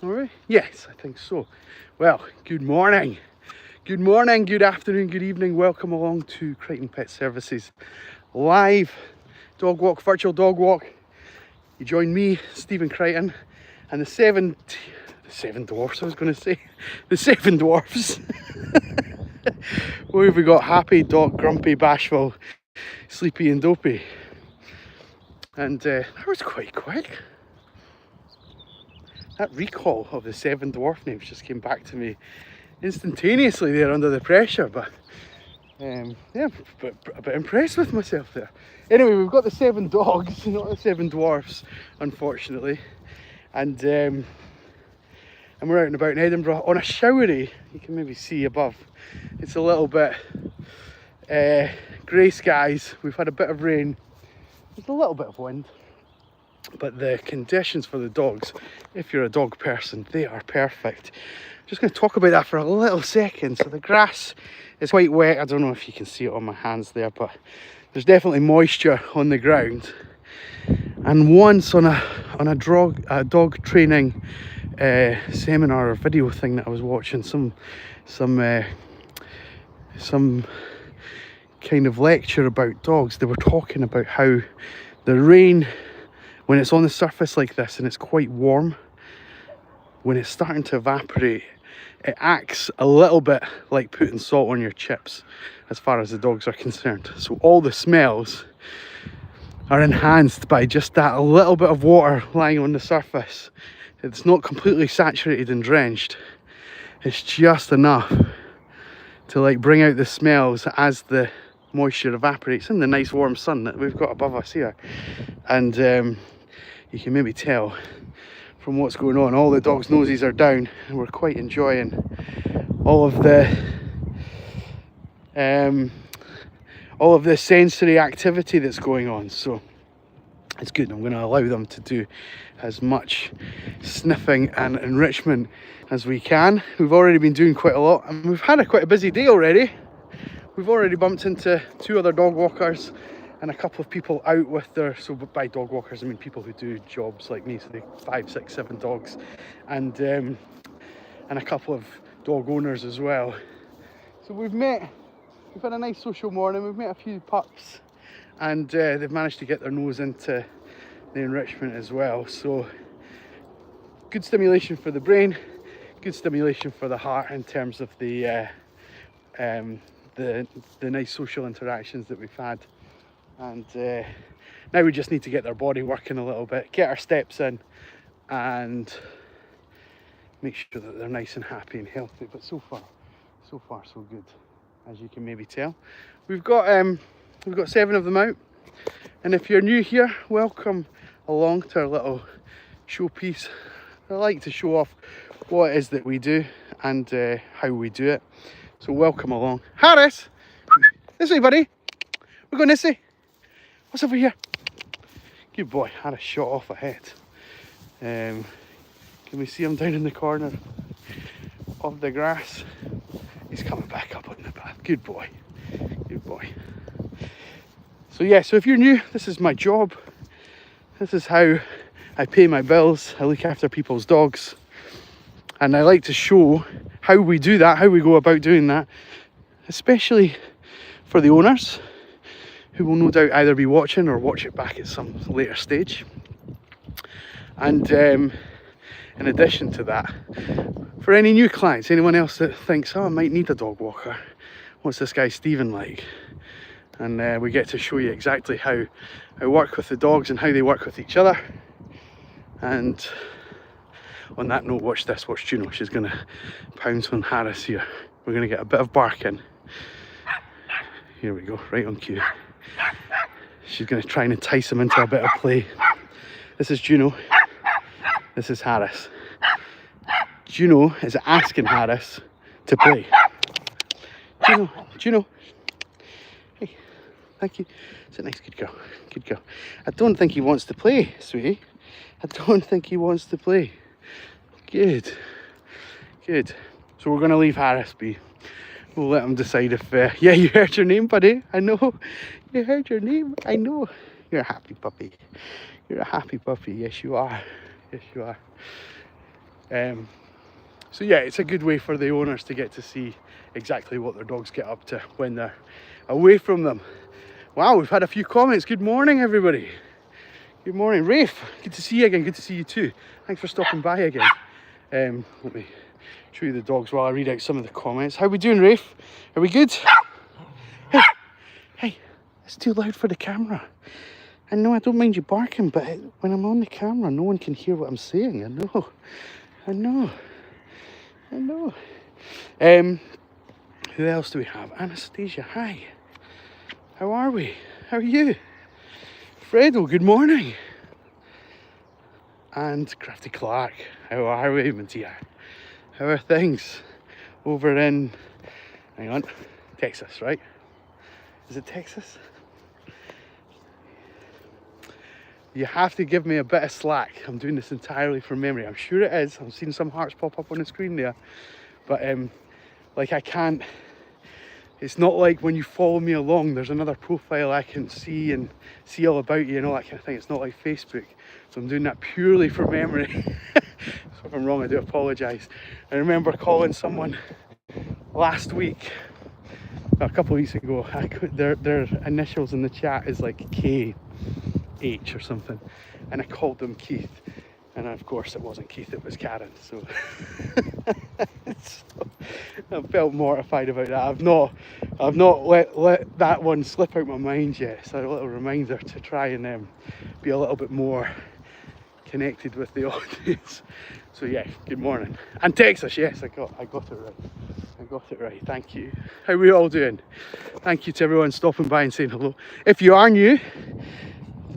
All right. Yes, I think so. Well, good morning. Good morning, good afternoon, good evening. Welcome along to Crighton Pet Services live dog walk, virtual dog walk. You join me, Stephen Crighton, and the seven dwarfs, I was going to say. The seven dwarfs. Where have we got? Happy, Doc, Grumpy, Bashful, Sleepy and Dopey. And that was quite quick. That recall of the seven dwarf names just came back to me instantaneously there under the pressure, but yeah, a bit impressed with myself there. Anyway, we've got the seven dogs, not the seven dwarfs, unfortunately, and we're out and about in Edinburgh on a showery. You can maybe see above. It's a little bit grey skies. We've had a bit of rain. There's a little bit of wind. But the conditions for the dogs, if you're a dog person, they are perfect. Just going to talk about that for a little second. So the grass is quite wet. I don't know if you can see it on my hands there, but there's definitely moisture on the ground. And once on a dog training seminar or video thing that I was watching, some kind of lecture about dogs, they were talking about how the rain, when it's on the surface like this and it's quite warm, when it's starting to evaporate, it acts a little bit like putting salt on your chips as far as the dogs are concerned. So all the smells are enhanced by just that little bit of water lying on the surface. It's not completely saturated and drenched. It's just enough to like bring out the smells as the moisture evaporates in the nice warm sun that we've got above us here. And you can maybe tell from what's going on, all the dogs' noses are down and we're quite enjoying all of the sensory activity that's going on. So it's good. I'm going to allow them to do as much sniffing and enrichment as we can. We've already been doing quite a lot and we've had quite a busy day already. We've already bumped into 2 other dog walkers and a couple of people out with their, so by dog walkers I mean people who do jobs like me, so they 5, 6, 7 dogs, and a couple of dog owners as well. So we've had a nice social morning. We've met a few pups and they've managed to get their nose into the enrichment as well. So good stimulation for the brain, good stimulation for the heart in terms of the nice social interactions that we've had. And now we just need to get their body working a little bit, get our steps in and make sure that they're nice and happy and healthy. But so far so good, as you can maybe tell. We've got 7 of them out, and if you're new here, welcome along to our little showpiece. I like to show off what it is that we do and how we do it. So welcome along. Harris, this way buddy, we're going this way. What's over here? Good boy. Had a shot off ahead. Can we see him down in the corner of the grass? He's coming back up on the path. Good boy. Good boy. So yeah, so if you're new, this is my job. This is how I pay my bills. I look after people's dogs. And I like to show how we do that, how we go about doing that, especially for the owners, who will no doubt either be watching or watch it back at some later stage. And in addition to that, for any new clients, anyone else that thinks, oh, I might need a dog walker, what's this guy Stephen like? And we get to show you exactly how I work with the dogs and how they work with each other. And on that note, watch this, watch Juno. She's going to pounce on Harris here. We're going to get a bit of bark in. Here we go, right on cue. She's going to try and entice him into a bit of play. This is Juno. This is Harris. Juno is asking Harris to play. Juno. Hey, thank you. It's a nice, good girl. Good girl. I don't think he wants to play, sweetie. I don't think he wants to play. Good. Good. So we're going to leave Harris be. We'll let him decide if... yeah, you heard your name, buddy. I know. You heard your name. I know. You're a happy puppy. You're a happy puppy. Yes, you are. Yes, you are. So yeah, it's a good way for the owners to get to see exactly what their dogs get up to when they're away from them. Wow, we've had a few comments. Good morning, everybody. Good morning, Rafe. Good to see you again. Good to see you too. Thanks for stopping by again. Let me show you the dogs while I read out some of the comments. How we doing, Rafe? Are we good? Hey, hey, it's too loud for the camera. I know I don't mind you barking, but when I'm on the camera, no one can hear what I'm saying. I know. Who else do we have? Anastasia, hi. How are we? How are you? Fredo, good morning. And Crafty Clark, how are we, Mattia? How are things over in, hang on, Texas, right? Is it Texas? You have to give me a bit of slack. I'm doing this entirely from memory. I'm sure it is. I'm seeing some hearts pop up on the screen there. But like I can't, it's not like when you follow me along, there's another profile I can see and see all about you and all that kind of thing. It's not like Facebook. So I'm doing that purely from memory. So if I'm wrong, I do apologise. I remember calling someone last week, a couple of weeks ago. Their initials in the chat is like KH or something. And I called them Keith. And of course it wasn't Keith, it was Karen. So, so I felt mortified about that. I've not let that one slip out my mind yet. So a little reminder to try and be a little bit more connected with the audience. So yeah, good morning. And Texas, yes, I got it right. I got it right. Thank you. How are we all doing? Thank you to everyone stopping by and saying hello. If you are new,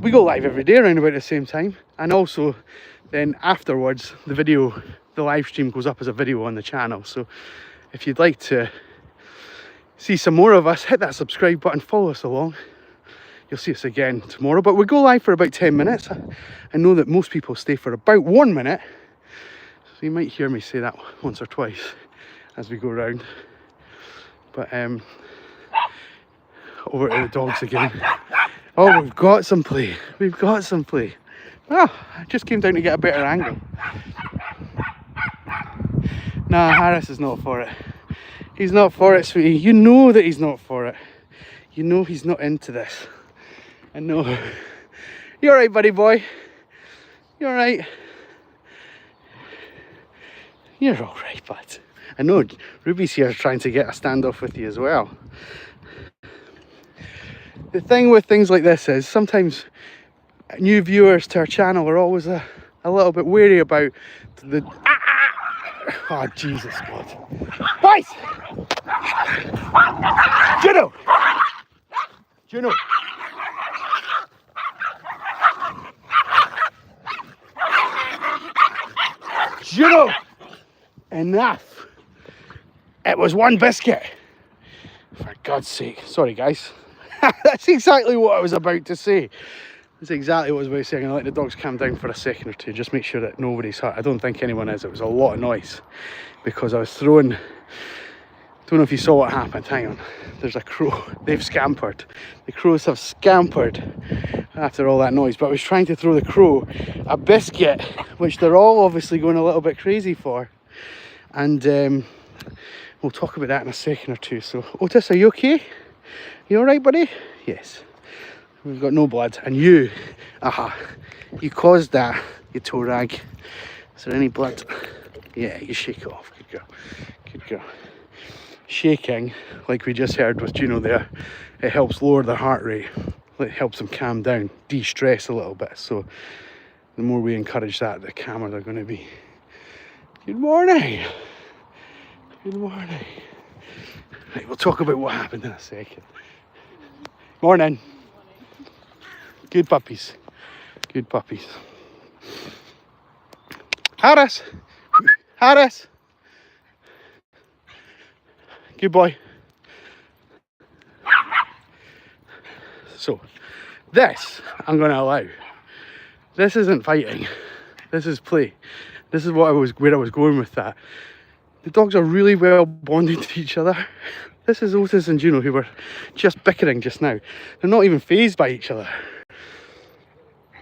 we go live every day around about the same time, and also then afterwards the live stream goes up as a video on the channel. So if you'd like to see some more of us, hit that subscribe button, follow us along. You'll see us again tomorrow, but we go live for about 10 minutes. I know that most people stay for about 1 minute, so you might hear me say that once or twice as we go around. But over to the dogs again. Oh, we've got some play. Oh, I just came down to get a better angle. Nah, Harris is not for it. He's not for it, sweetie. You know that he's not for it. You know he's not into this. I know. You're right, buddy boy. You're right. You're all right, bud. I know Ruby's here trying to get a standoff with you as well. The thing with things like this is sometimes new viewers to our channel are always a little bit wary about the... Oh, Jesus God. Boys! Juno! Juno! Enough! It was one biscuit. For God's sake. Sorry, guys. That's exactly what I was about to say. That's exactly what I was about to say. I'm going to let the dogs calm down for a second or two. Just make sure that nobody's hurt. I don't think anyone is. It was a lot of noise. Because I was throwing... Don't know if you saw what happened. Hang on. There's a crow. They've scampered. The crows have scampered after all that noise. But I was trying to throw the crow a biscuit, which they're all obviously going a little bit crazy for. And we'll talk about that in a second or two. So, Otis, are you okay? You alright, buddy? Yes. We've got no blood. And you, you caused that, you toe rag. Is there any blood? Yeah, you shake it off. Good girl. Good girl. Shaking, like we just heard with Juno there, it helps lower their heart rate. It helps them calm down, de-stress a little bit. So the more we encourage that, the calmer they're going to be. Good morning. Good morning. Right, we'll talk about what happened in a second. Morning. Good puppies. Good puppies. Harris. Harris. Good boy. So, this I'm going to allow. This isn't fighting. This is play. This is where I was going with that. The dogs are really well bonded to each other. This is Otis and Juno, who were just bickering just now. They're not even fazed by each other.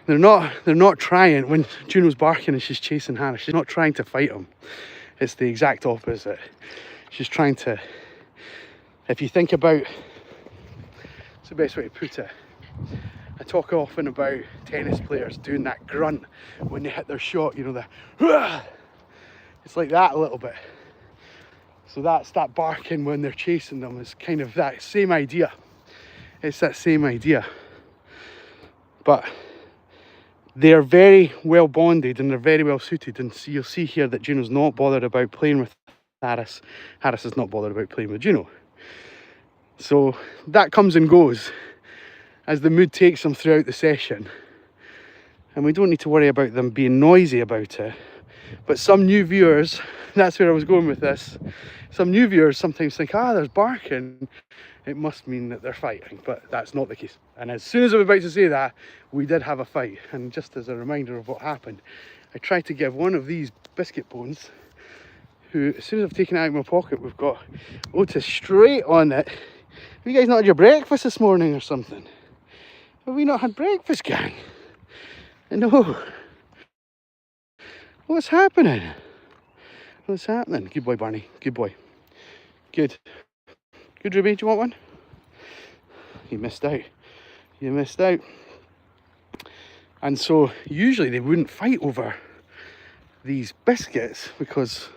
They're not trying, when Juno's barking and she's chasing Harris, she's not trying to fight him. It's the exact opposite. She's trying to, if you think about, it's the best way to put it. I talk often about tennis players doing that grunt when they hit their shot, you know, the it's like that a little bit. So that's that barking when they're chasing them, is kind of that same idea. It's that same idea. But they're very well bonded and they're very well suited, and so you'll see here that Juno's not bothered about playing with Harris. Harris is not bothered about playing with Juno. So that comes and goes as the mood takes them throughout the session, and we don't need to worry about them being noisy about it. But some new viewers, that's where I was going with this, some new viewers sometimes think, there's barking, it must mean that they're fighting, but that's not the case. And as soon as I'm about to say that, we did have a fight. And just as a reminder of what happened, I tried to give one of these biscuit bones, who, as soon as I've taken it out of my pocket, we've got Otis straight on it. Have you guys not had your breakfast this morning or something? Have we not had breakfast, gang? No. What's happening? What's happening? Good boy, Barney. Good boy. Good. Good, Ruby. Do you want one? You missed out. You missed out. And so usually they wouldn't fight over these biscuits because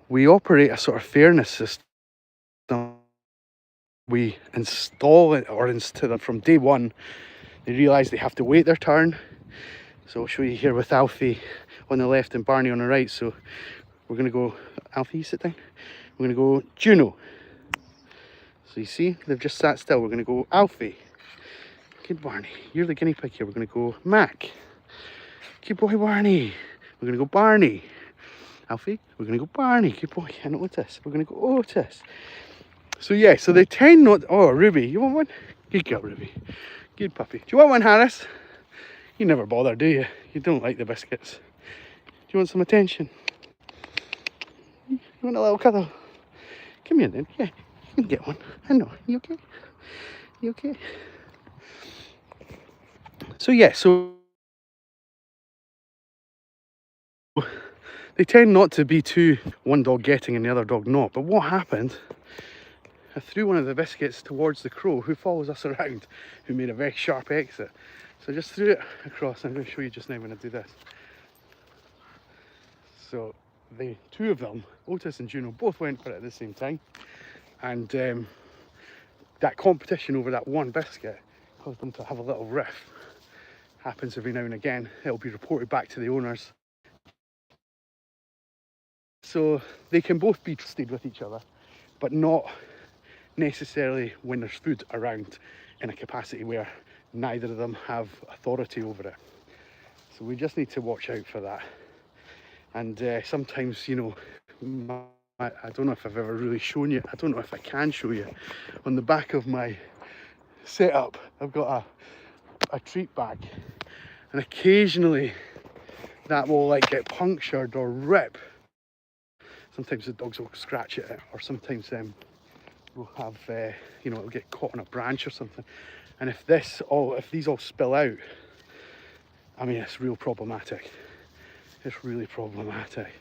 we operate a sort of fairness system. We install it or instill them from day one. They realise they have to wait their turn. So I'll show you here with Alfie on the left and Barney on the right. So we're going to go, Alfie, you sit down. We're going to go Juno. So you see, they've just sat still. We're going to go Alfie. Good Barney. You're the guinea pig here. We're going to go Mac. Good boy, Barney. We're going to go Barney. Alfie, we're going to go Barney. Good boy. And Otis. We're going to go Otis. So yeah, so they tend not... Oh, Ruby, you want one? Good girl, Ruby. Good puppy. Do you want one, Harris? You never bother, do you? You don't like the biscuits. Do you want some attention? You want a little cuddle? Come here then. Yeah, you can get one. I know. You okay? You okay? So yeah, so they tend not to be too one dog getting and the other dog not. But what happened, I threw one of the biscuits towards the crow who follows us around, who made a very sharp exit. So I just threw it across. I'm going to show you just now when I do this. So the two of them, Otis and Juno, both went for it at the same time. And that competition over that one biscuit caused them to have a little riff. Happens every now and again. It'll be reported back to the owners. So they can both be trusted with each other, but not necessarily when there's food around in a capacity where neither of them have authority over it. So we just need to watch out for that. And sometimes, you know, I don't know if I've ever really shown you, I don't know if I can show you, on the back of my setup I've got a treat bag, and occasionally that will like get punctured or rip. Sometimes the dogs will scratch at it, or sometimes we'll have you know, it'll get caught on a branch or something. And if these all spill out, I mean, it's real problematic. It's really problematic.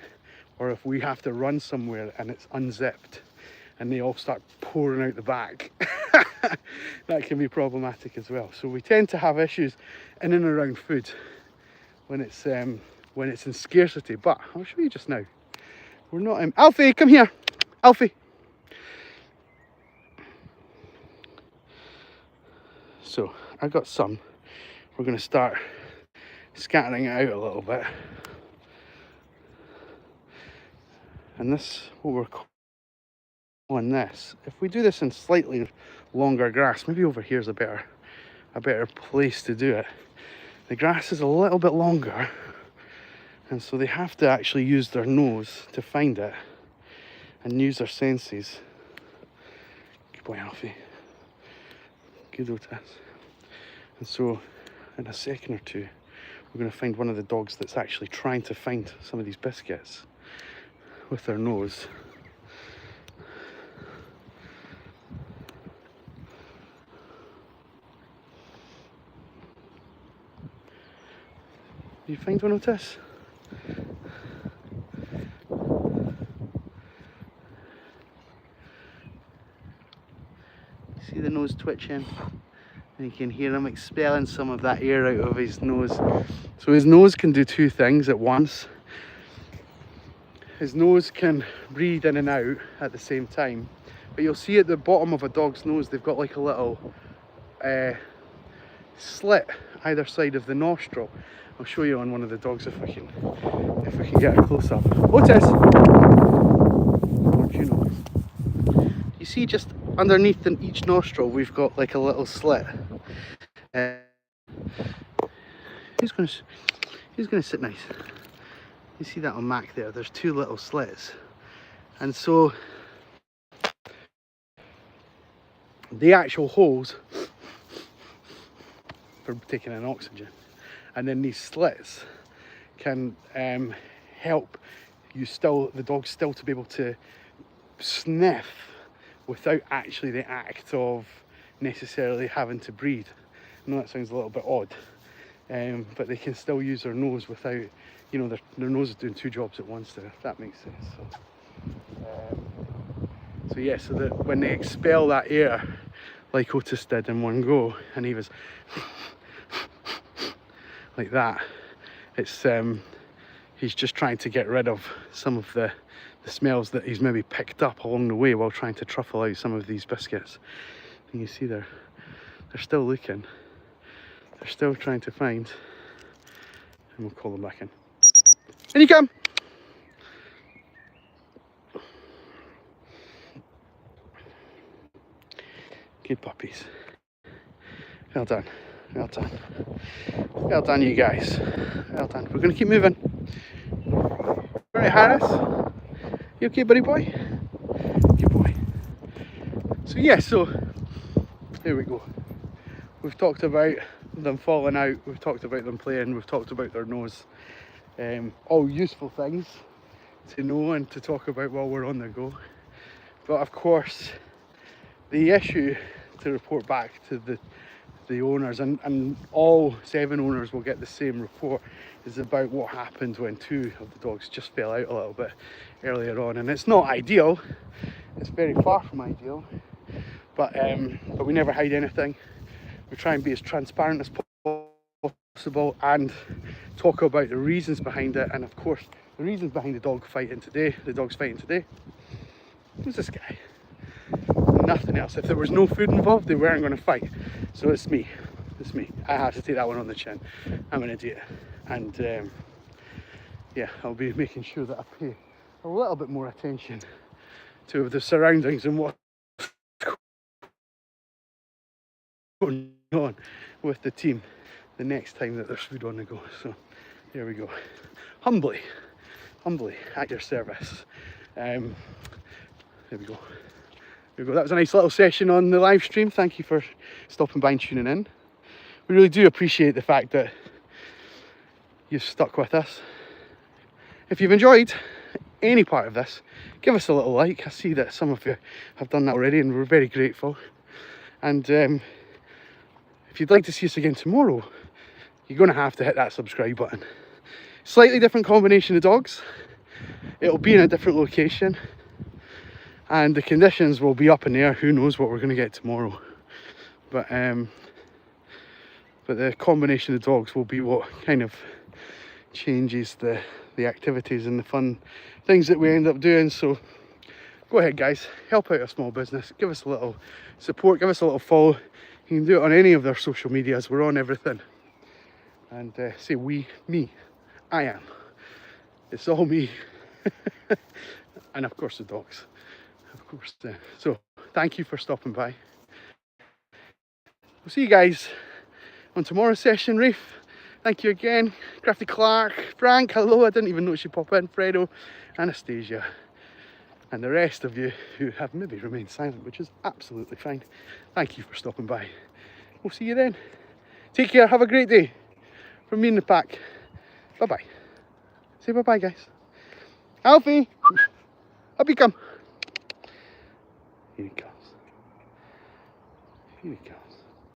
Or if we have to run somewhere and it's unzipped and they all start pouring out the back, that can be problematic as well. So we tend to have issues in and around food when it's in scarcity. But I'll show you just now. We're not in... Alfie, come here. Alfie. So I got some. We're going to start scattering it out a little bit. And this, what we're calling this, if we do this in slightly longer grass, maybe over here's a better place to do it. The grass is a little bit longer, and so they have to actually use their nose to find it and use their senses. Good boy, Alfie. Good Otis. And so in a second or two, we're going to find one of the dogs that's actually trying to find some of these biscuits with their nose. You find one, Otis? See the nose twitching? And you can hear him expelling some of that air out of his nose. So his nose can do two things at once. His nose can breathe in and out at the same time. But you'll see at the bottom of a dog's nose, they've got like a little slit either side of the nostril. I'll show you on one of the dogs if we can get a close up. Otis! What do you know? You see just underneath in each nostril we've got like a little slit. Who's gonna sit nice? You see that on Mac there? There's two little slits, and so the actual holes for taking in oxygen, and then these slits can help the dog still to be able to sniff without actually the act of necessarily having to breathe. I know that sounds a little bit odd, but they can still use their nose without, you know, their nose is doing two jobs at once there, if that makes sense. So yeah, so that when they expel that air, like Otis did in one go, and he was like that, it's he's just trying to get rid of some of the smells that he's maybe picked up along the way while trying to truffle out some of these biscuits. And you see they're still looking, they're still trying to find, and we'll call them back in. In you come! Good puppies. Well done, well done. Well done, you guys. Well done. We're going to keep moving. Alright, Harris. You okay, buddy boy? Good boy. So yeah, so here we go. We've talked about them falling out, we've talked about them playing, we've talked about their nose. All useful things to know and to talk about while we're on the go. But of course, the issue to report back to the owners, and all 7 owners will get the same report, is about what happened when 2 of the dogs just fell out a little bit earlier on. And it's not ideal, it's very far from ideal, but we never hide anything. We try and be as transparent as possible and talk about the reasons behind it. And of course, the reasons behind the dogs fighting today was this guy. Nothing else. If there was no food involved, they weren't going to fight. So it's me. It's me. I had to take that one on the chin. I'm an idiot. And yeah, I'll be making sure that I pay a little bit more attention to the surroundings and what's going on with the team the next time that there's food on the go. So there we go. Humbly at your service. There we go. There we go. That was a nice little session on the live stream. Thank you for stopping by and tuning in. We really do appreciate the fact that you've stuck with us. If you've enjoyed any part of this, give us a little like. I see that some of you have done that already, and we're very grateful. And if you'd like to see us again tomorrow, you're going to have to hit that subscribe button. Slightly different combination of dogs. It'll be in a different location, and the conditions will be up in the air. Who knows what we're going to get tomorrow, but the combination of dogs will be what kind of changes the activities and the fun things that we end up doing. So go ahead, guys, help out a small business, give us a little support, give us a little follow. You can do it on any of their social medias. We're on everything. And say me, I am. It's all me. And of course the dogs. Of course. So thank you for stopping by. We'll see you guys on tomorrow's session. Rafe, thank you again. Crafty Clark, Frank, hello. I didn't even notice you pop in. Fredo, Anastasia, and the rest of you who have maybe remained silent, which is absolutely fine. Thank you for stopping by. We'll see you then. Take care. Have a great day. From me in the pack. Bye-bye. Say bye-bye, guys. Alfie! Up you come. Here he comes. Here he comes.